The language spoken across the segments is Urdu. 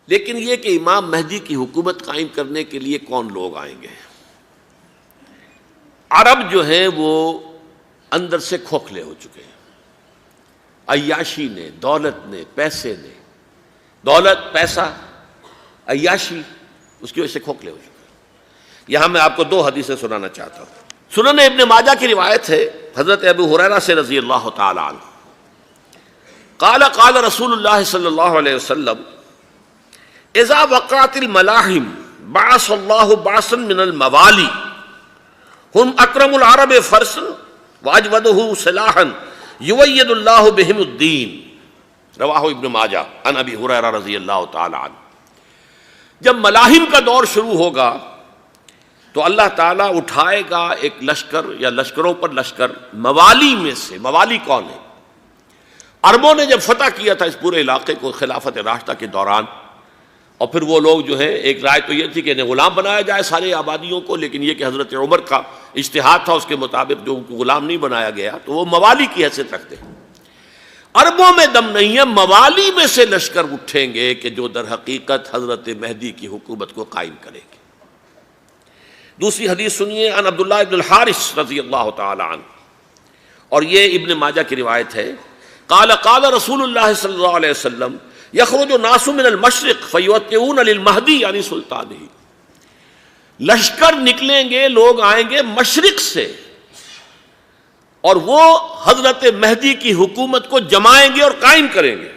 لیکن یہ کہ امام مہدی کی حکومت قائم کرنے کے لیے کون لوگ آئیں گے؟ عرب جو ہیں وہ اندر سے کھوکھلے ہو چکے ہیں، عیاشی نے، دولت نے، پیسے نے، دولت، پیسہ، عیاشی، اس کی وجہ سے کھوکھلے ہو چکے ہیں۔ یہاں میں آپ کو دو حدیثیں سنانا چاہتا ہوں۔ سنن ابن ماجہ کی روایت ہے حضرت ابو ہریرہ سے رضی اللہ تعالی عنہ، قال قال رسول اللہ صلی اللہ علیہ وسلم اذا وقعت الملاحم بعث اللہ بعثا من الموالی ہم اکرم العرب فرسا واجودہ سلاحا یوید اللہ بہم الدین، رواہ ابن ماجہ عن ابی ہریرہ رضی اللہ تعالی عنہ۔ جب ملاحم کا دور شروع ہوگا تو اللہ تعالیٰ اٹھائے گا ایک لشکر یا لشکروں پر لشکر موالی میں سے۔ موالی کون ہے؟ عربوں نے جب فتح کیا تھا اس پورے علاقے کو خلافت راشدہ کے دوران، اور پھر وہ لوگ جو ہے، ایک رائے تو یہ تھی کہ انہیں غلام بنایا جائے سارے آبادیوں کو، لیکن یہ کہ حضرت عمر کا اجتہاد تھا، اس کے مطابق جو ان کو غلام نہیں بنایا گیا تو وہ موالی کی حیثیت رکھتے ہیں۔ عربوں میں دم نہیں ہے، موالی میں سے لشکر اٹھیں گے کہ جو در حقیقت حضرت مہدی کی حکومت کو قائم کریں گے۔ دوسری حدیث سنیے، عن عبداللہ ابن الحارث رضی اللہ تعالی عنہ، اور یہ ابن ماجہ کی روایت ہے، قال قال رسول اللہ صلی اللہ علیہ وسلم یخرج الناس من المشرق فیوطئون للمہدی یعنی سلطانہ، لشکر نکلیں گے، لوگ آئیں گے مشرق سے، اور وہ حضرت مہدی کی حکومت کو جمائیں گے اور قائم کریں گے۔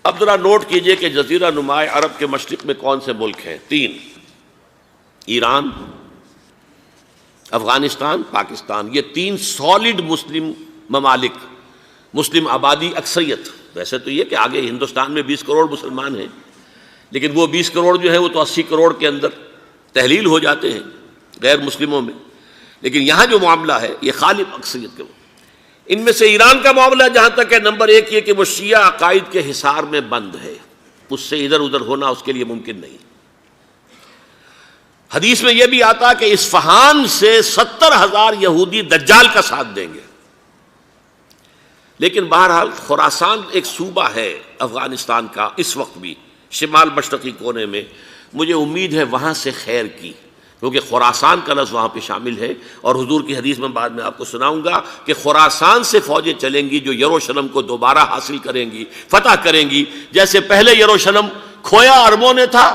اب ذرا نوٹ کیجئے کہ جزیرہ نما عرب کے مشرق میں کون سے ملک ہیں؟ تین: ایران، افغانستان، پاکستان۔ یہ تین سالڈ مسلم ممالک، مسلم آبادی اکثریت۔ ویسے تو یہ کہ آگے ہندوستان میں 20 کروڑ مسلمان ہیں، لیکن وہ 20 کروڑ جو ہے وہ تو 80 کروڑ کے اندر تحلیل ہو جاتے ہیں غیر مسلموں میں، لیکن یہاں جو معاملہ ہے یہ غالب اکثریت کے۔ ان میں سے ایران کا معاملہ جہاں تک ہے، نمبر 1 یہ کہ وہ شیعہ عقائد کے حصار میں بند ہے، اس سے ادھر ادھر ہونا اس کے لیے ممکن نہیں۔ حدیث میں یہ بھی آتا کہ اصفہان سے 70,000 یہودی دجال کا ساتھ دیں گے۔ لیکن بہرحال خراسان ایک صوبہ ہے افغانستان کا اس وقت بھی، شمال مشرقی کونے میں، مجھے امید ہے وہاں سے خیر کی، کیونکہ خراسان کا لفظ وہاں پہ شامل ہے، اور حضور کی حدیث میں بعد میں آپ کو سناؤں گا کہ خراسان سے فوجیں چلیں گی جو یروشلم کو دوبارہ حاصل کریں گی، فتح کریں گی۔ جیسے پہلے یروشلم کھویا عربوں نے تھا،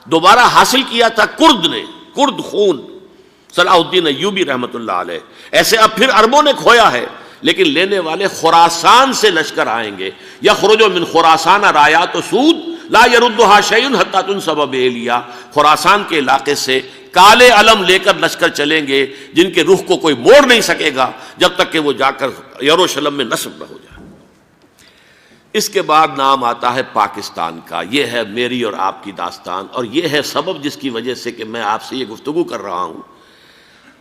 دوبارہ حاصل کیا تھا کرد نے، کرد خون صلاح الدین ایوبی رحمۃ اللہ علیہ، ایسے اب پھر عربوں نے کھویا ہے، لیکن لینے والے خراسان سے لشکر آئیں گے۔ یخرج من خراسان رایات سود لا یردھا شیء حتی تنصب بإیلیا، خراسان کے علاقے سے کالے علم لے کر لشکر چلیں گے جن کے رخ کو کوئی موڑ نہیں سکے گا جب تک کہ وہ جا کر یروشلم میں نصب نہ ہو جائے۔ اس کے بعد نام آتا ہے پاکستان کا۔ یہ ہے میری اور آپ کی داستان، اور یہ ہے سبب جس کی وجہ سے کہ میں آپ سے یہ گفتگو کر رہا ہوں۔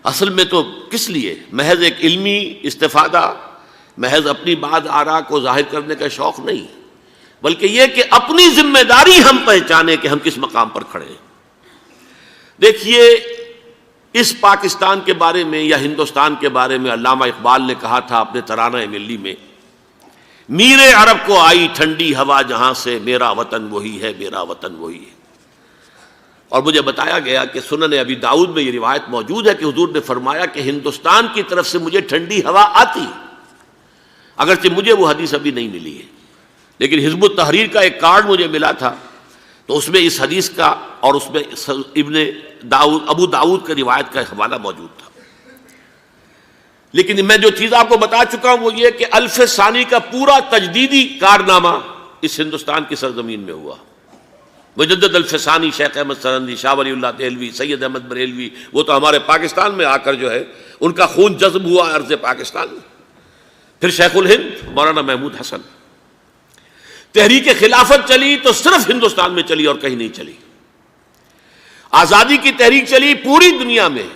اصل میں تو کس لیے؟ محض ایک علمی استفادہ، محض اپنی بات آراء کو ظاہر کرنے کا شوق نہیں، بلکہ یہ کہ اپنی ذمہ داری ہم پہچانیں کہ ہم کس مقام پر کھڑے ہیں۔ دیکھیے، اس پاکستان کے بارے میں یا ہندوستان کے بارے میں علامہ اقبال نے کہا تھا اپنے ترانہ ملی میں، میر عرب کو آئی ٹھنڈی ہوا جہاں سے، میرا وطن وہی ہے، میرا وطن وہی ہے۔ اور مجھے بتایا گیا کہ سنن ابی داؤد میں یہ روایت موجود ہے کہ حضور نے فرمایا کہ ہندوستان کی طرف سے مجھے ٹھنڈی ہوا آتی، اگرچہ مجھے وہ حدیث ابھی نہیں ملی ہے، لیکن حزب التحریر کا ایک کارڈ مجھے ملا تھا، تو اس میں اس حدیث کا اور اس میں ابو داؤد کا روایت کا حوالہ موجود تھا۔ لیکن میں جو چیز آپ کو بتا چکا ہوں وہ یہ کہ الف ثانی کا پورا تجدیدی کارنامہ اس ہندوستان کی سرزمین میں ہوا۔ مجدد الف ثانی شیخ احمد سرندی، شاہ ولی اللہ دہلوی، سید احمد بریلوی، وہ تو ہمارے پاکستان میں آ کر جو ہے ان کا خون جذب ہوا ارض پاکستان میں۔ پھر شیخ الہند مولانا محمود حسن۔ تحریک خلافت چلی تو صرف ہندوستان میں چلی اور کہیں نہیں چلی۔ آزادی کی تحریک چلی پوری دنیا میں،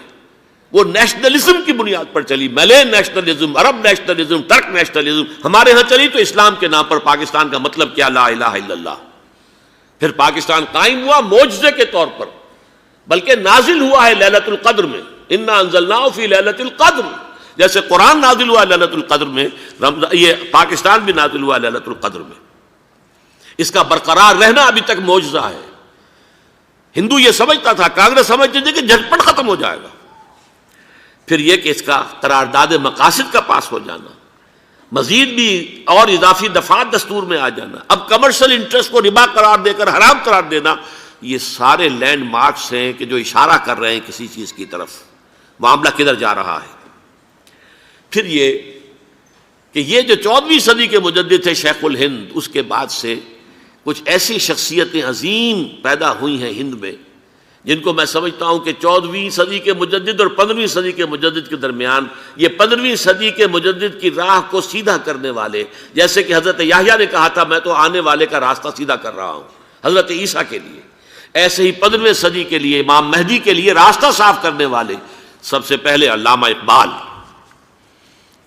وہ نیشنلزم کی بنیاد پر چلی، ملے نیشنلزم، عرب نیشنلزم، ترک نیشنلزم۔ ہمارے ہاں چلی تو اسلام کے نام پر، پاکستان کا مطلب کیا؟ لا الہ الا اللہ۔ پھر پاکستان قائم ہوا معجزے کے طور پر، بلکہ نازل ہوا ہے لیلۃ القدر میں، انا انزلناہ فی لیلۃ القدر، جیسے قرآن نازل ہوا لیلۃ القدر میں، یہ پاکستان بھی نازل ہوا لیلۃ القدر میں۔ اس کا برقرار رہنا ابھی تک معجزہ ہے۔ ہندو یہ سمجھتا تھا، کانگریس سمجھتی تھی کہ جھٹپٹ ختم ہو جائے گا۔ پھر یہ کہ اس کا قرارداد مقاصد کا پاس ہو جانا، مزید بھی اور اضافی دفعات دستور میں آ جانا، اب کمرشل انٹرسٹ کو ربا قرار دے کر حرام قرار دینا، یہ سارے لینڈ مارکس ہیں کہ جو اشارہ کر رہے ہیں کسی چیز کی طرف، معاملہ کدھر جا رہا ہے۔ پھر یہ کہ یہ جو 14ویں صدی کے مجدد تھے شیخ الہند، اس کے بعد سے کچھ ایسی شخصیتیں عظیم پیدا ہوئی ہیں ہند میں، جن کو میں سمجھتا ہوں کہ 14ویں صدی کے مجدد اور 15ویں صدی کے مجدد کے درمیان یہ 15ویں صدی کے مجدد کی راہ کو سیدھا کرنے والے، جیسے کہ حضرت یحییٰ نے کہا تھا میں تو آنے والے کا راستہ سیدھا کر رہا ہوں حضرت عیسیٰ کے لیے، ایسے ہی 15ویں صدی کے لیے امام مہدی کے لیے راستہ صاف کرنے والے سب سے پہلے علامہ اقبال،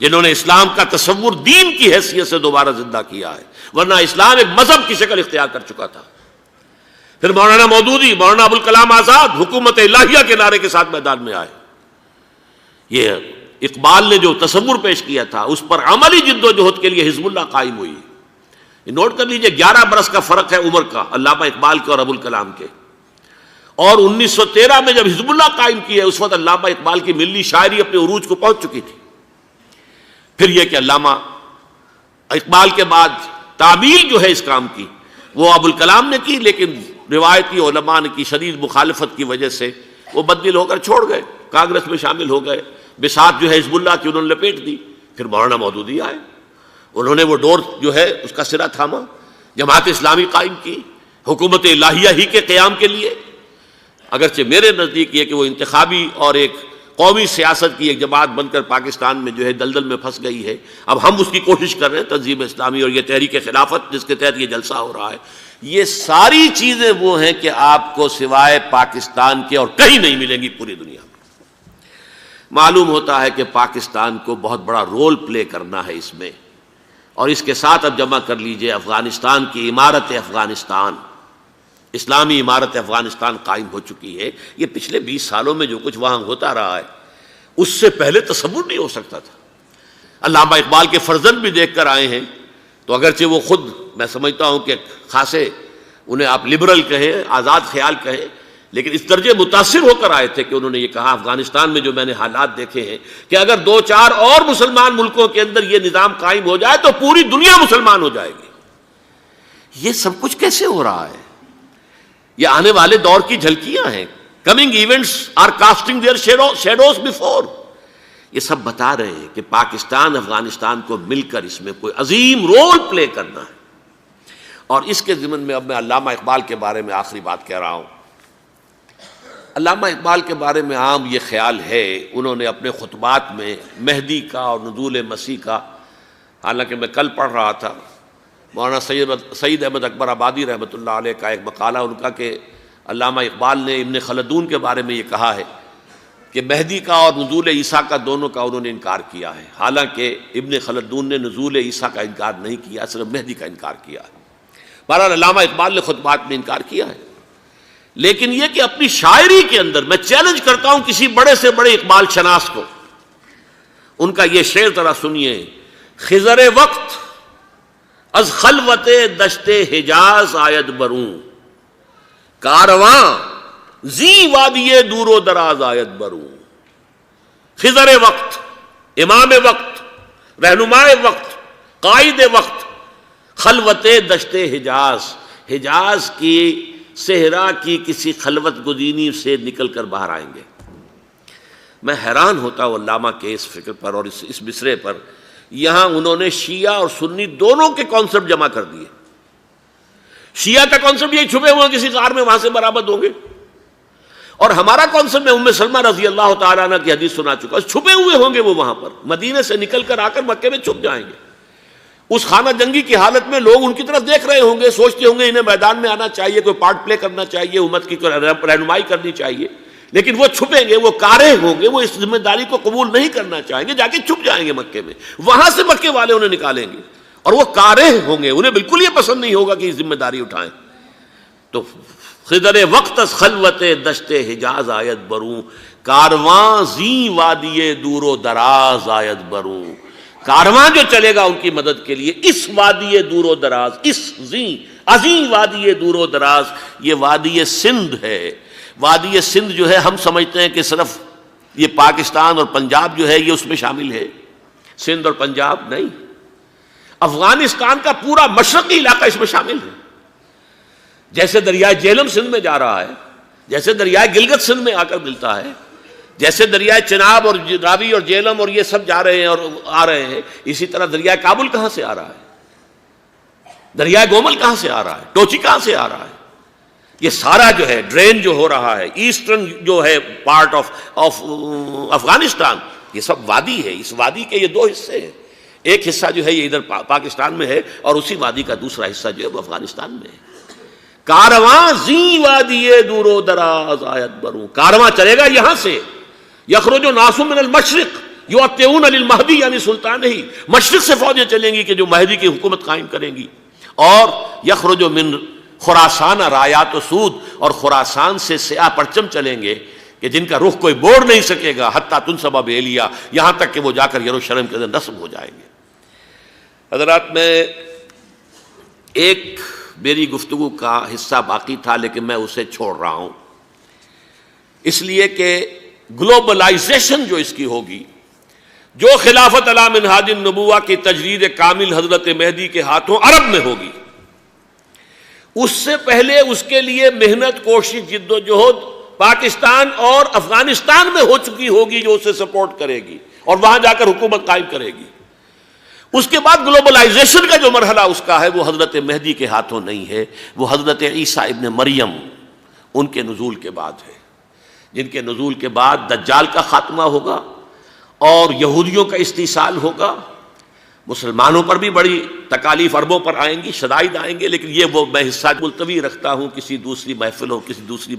جنہوں نے اسلام کا تصور دین کی حیثیت سے دوبارہ زندہ کیا ہے، ورنہ اسلام ایک مذہب کی شکل اختیار کر چکا تھا۔ پھر مولانا مودودی، مولانا ابوالکلام آزاد حکومت الہیہ کے نعرے کے ساتھ میدان میں آئے۔ یہ اقبال نے جو تصور پیش کیا تھا اس پر عملی جد و جہد کے لیے حزب اللہ قائم ہوئی۔ نوٹ کر لیجئے 11 برس کا فرق ہے عمر کا علامہ اقبال کے اور ابوالکلام کے، اور 1913 میں جب حزب اللہ قائم کی ہے اس وقت علامہ اقبال کی ملی شاعری اپنے عروج کو پہنچ چکی تھی۔ پھر یہ کہ علامہ اقبال کے بعد تعمیل جو ہے اس کام کی وہ ابوالکلام نے کی، لیکن روایتی علماء کی شدید مخالفت کی وجہ سے وہ بددل ہو کر چھوڑ گئے، کانگریس میں شامل ہو گئے، بساط جو ہے حزب اللہ کی انہوں نے لپیٹ دی۔ پھر مولانا مودودی آئے، انہوں نے وہ ڈور جو ہے اس کا سرا تھاما، جماعت اسلامی قائم کی حکومت الہیہ ہی کے قیام کے لیے۔ اگرچہ میرے نزدیک یہ کہ وہ انتخابی اور ایک قومی سیاست کی ایک جماعت بن کر پاکستان میں جو ہے دلدل میں پھنس گئی ہے، اب ہم اس کی کوشش کر رہے ہیں، تنظیم اسلامی اور یہ تحریک خلافت جس کے تحت یہ جلسہ ہو رہا ہے، یہ ساری چیزیں وہ ہیں کہ آپ کو سوائے پاکستان کے اور کہیں نہیں ملیں گی پوری دنیا میں۔ معلوم ہوتا ہے کہ پاکستان کو بہت بڑا رول پلے کرنا ہے اس میں، اور اس کے ساتھ اب جمع کر لیجئے افغانستان کی عمارت افغانستان، اسلامی عمارت افغانستان قائم ہو چکی ہے۔ یہ پچھلے 20 سالوں میں جو کچھ وہاں ہوتا رہا ہے اس سے پہلے تصور نہیں ہو سکتا تھا۔ علامہ اقبال کے فرزند بھی دیکھ کر آئے ہیں، تو اگرچہ وہ خود میں سمجھتا ہوں کہ خاصے انہیں آپ لبرل کہیں، آزاد خیال کہیں، لیکن اس درجے متاثر ہو کر آئے تھے کہ انہوں نے یہ کہا افغانستان میں جو میں نے حالات دیکھے ہیں کہ اگر 2-4 اور مسلمان ملکوں کے اندر یہ نظام قائم ہو جائے تو پوری دنیا مسلمان ہو جائے گی۔ یہ سب کچھ کیسے ہو رہا ہے؟ یہ آنے والے دور کی جھلکیاں ہیں۔ Coming events are casting their shadows before. یہ سب بتا رہے ہیں کہ پاکستان افغانستان کو مل کر اس میں کوئی عظیم رول پلے کرنا ہے۔ اور اس کے ضمن میں اب میں علامہ اقبال کے بارے میں آخری بات کہہ رہا ہوں۔ علامہ اقبال کے بارے میں عام یہ خیال ہے، انہوں نے اپنے خطبات میں مہدی کا اور نزول مسیح کا، حالانکہ میں کل پڑھ رہا تھا مولانا سعید احمد اکبر آبادی رحمۃ اللہ علیہ کا ایک مقالہ ان کا کہ علامہ اقبال نے ابن خلدون کے بارے میں یہ کہا ہے کہ مہدی کا اور نزول عیسیٰ کا دونوں کا انہوں نے انکار کیا ہے، حالانکہ ابن خلدون نے نزول عیسیٰ کا انکار نہیں کیا، صرف مہدی کا انکار کیا ہے۔ بہرحال علامہ اقبال نے خطبات میں انکار کیا ہے، لیکن یہ کہ اپنی شاعری کے اندر میں چیلنج کرتا ہوں کسی بڑے سے بڑے اقبال شناس کو، ان کا یہ شعر ذرا سنیے: خضر وقت از خلوت دشت حجاز آید بروں، کارواں زی وادی دور و دراز آید بروں۔ خضر وقت، امام وقت، رہنمائے وقت، قائد وقت، خلوت دشت حجاز، حجاز کی صحرا کی کسی خلوت گزینی سے نکل کر باہر آئیں گے۔ میں حیران ہوتا ہوں علامہ کے اس فکر پر اور اس مصرے پر۔ یہاں انہوں نے شیعہ اور سنی دونوں کے کانسیپٹ جمع کر دیے۔ شیعہ کا کانسیپٹ یہ چھپے ہوئے کسی غار میں وہاں سے برآمد ہوں گے، اور ہمارا کانسیپٹ میں ام سلمہ رضی اللہ تعالیٰ عنہ کی حدیث سنا چکا، چھپے ہوئے ہوں گے وہ وہاں پر، مدینے سے نکل کر آ کر مکے میں چھپ جائیں گے۔ اس خانہ جنگی کی حالت میں لوگ ان کی طرف دیکھ رہے ہوں گے، سوچتے ہوں گے انہیں میدان میں آنا چاہیے، کوئی پارٹ پلے کرنا چاہیے، امت کی رہنمائی کرنی چاہیے، لیکن وہ چھپیں گے، وہ کارے ہوں گے، وہ اس ذمہ داری کو قبول نہیں کرنا چاہیں گے، جا کے چھپ جائیں گے مکے میں، وہاں سے مکے والے انہیں نکالیں گے، اور وہ کارے ہوں گے، انہیں بالکل یہ پسند نہیں ہوگا کہ یہ ذمہ داری اٹھائیں۔ تو خضر وقت از خلوت دشت حجاز آیت بروں، کارواں زی وادی دور و دراز آیت بروں۔ کارواں جو چلے گا ان کی مدد کے لیے اس وادی دور و دراز، اس زی عظیم وادی دور و دراز، یہ وادی سندھ ہے۔ وادی سندھ جو ہے ہم سمجھتے ہیں کہ صرف یہ پاکستان اور پنجاب جو ہے یہ اس میں شامل ہے، سندھ اور پنجاب نہیں، افغانستان کا پورا مشرقی علاقہ اس میں شامل ہے۔ جیسے دریائے جہلم سندھ میں جا رہا ہے، جیسے دریائے گلگت سندھ میں آ کر ملتا ہے، جیسے دریائے چناب اور راوی اور جہلم اور یہ سب جا رہے ہیں اور آ رہے ہیں، اسی طرح دریائے کابل کہاں سے آ رہا ہے، دریائے گومل کہاں سے آ رہا ہے، ٹوچی کہاں سے آ رہا ہے، یہ سارا جو ہے ڈرین جو ہو رہا ہے ایسٹرن جو ہے پارٹ آف افغانستان، یہ سب وادی ہے۔ اس وادی کے یہ دو حصے ہیں، ایک حصہ جو ہے یہ ادھر پاکستان میں ہے اور اسی وادی کا دوسرا حصہ جو ہے وہ افغانستان میں ہے۔ کارواں زی وادی دور و دراز آیت بروں، کارواں چلے گا یہاں سے، یخرج ناس من المشرق یؤتون للمہدی یعنی سلطان ہی، مشرق سے فوجیں چلیں گی کہ جو مہدی کی حکومت قائم کریں گی، اور یخرج من خراسان رایات و سود، اور خراسان سے سیاہ پرچم چلیں گے کہ جن کا رخ کوئی موڑ نہیں سکے گا، حتیٰ تنصب بیلیا، یہاں تک کہ وہ جا کر یروشلم کے اندر نصب ہو جائیں گے۔ حضرات، میں ایک میری گفتگو کا حصہ باقی تھا لیکن میں اسے چھوڑ رہا ہوں، اس لیے کہ گلوبلائزیشن جو اس کی ہوگی، جو خلافت علی منہاج النبوہ کی تجرید کامل حضرت مہدی کے ہاتھوں عرب میں ہوگی، اس سے پہلے اس کے لیے محنت، کوشش، جد و جہد پاکستان اور افغانستان میں ہو چکی ہوگی جو اسے سپورٹ کرے گی اور وہاں جا کر حکومت قائم کرے گی۔ اس کے بعد گلوبلائزیشن کا جو مرحلہ اس کا ہے وہ حضرت مہدی کے ہاتھوں نہیں ہے، وہ حضرت عیسیٰ ابن مریم ان کے نزول کے بعد ہے، جن کے نزول کے بعد دجال کا خاتمہ ہوگا اور یہودیوں کا استحصال ہوگا، مسلمانوں پر بھی بڑی تکالیف عربوں پر آئیں گی، شدائد آئیں گے، لیکن یہ وہ میں حصہ ملتوی رکھتا ہوں کسی دوسری محفل اور کسی دوسری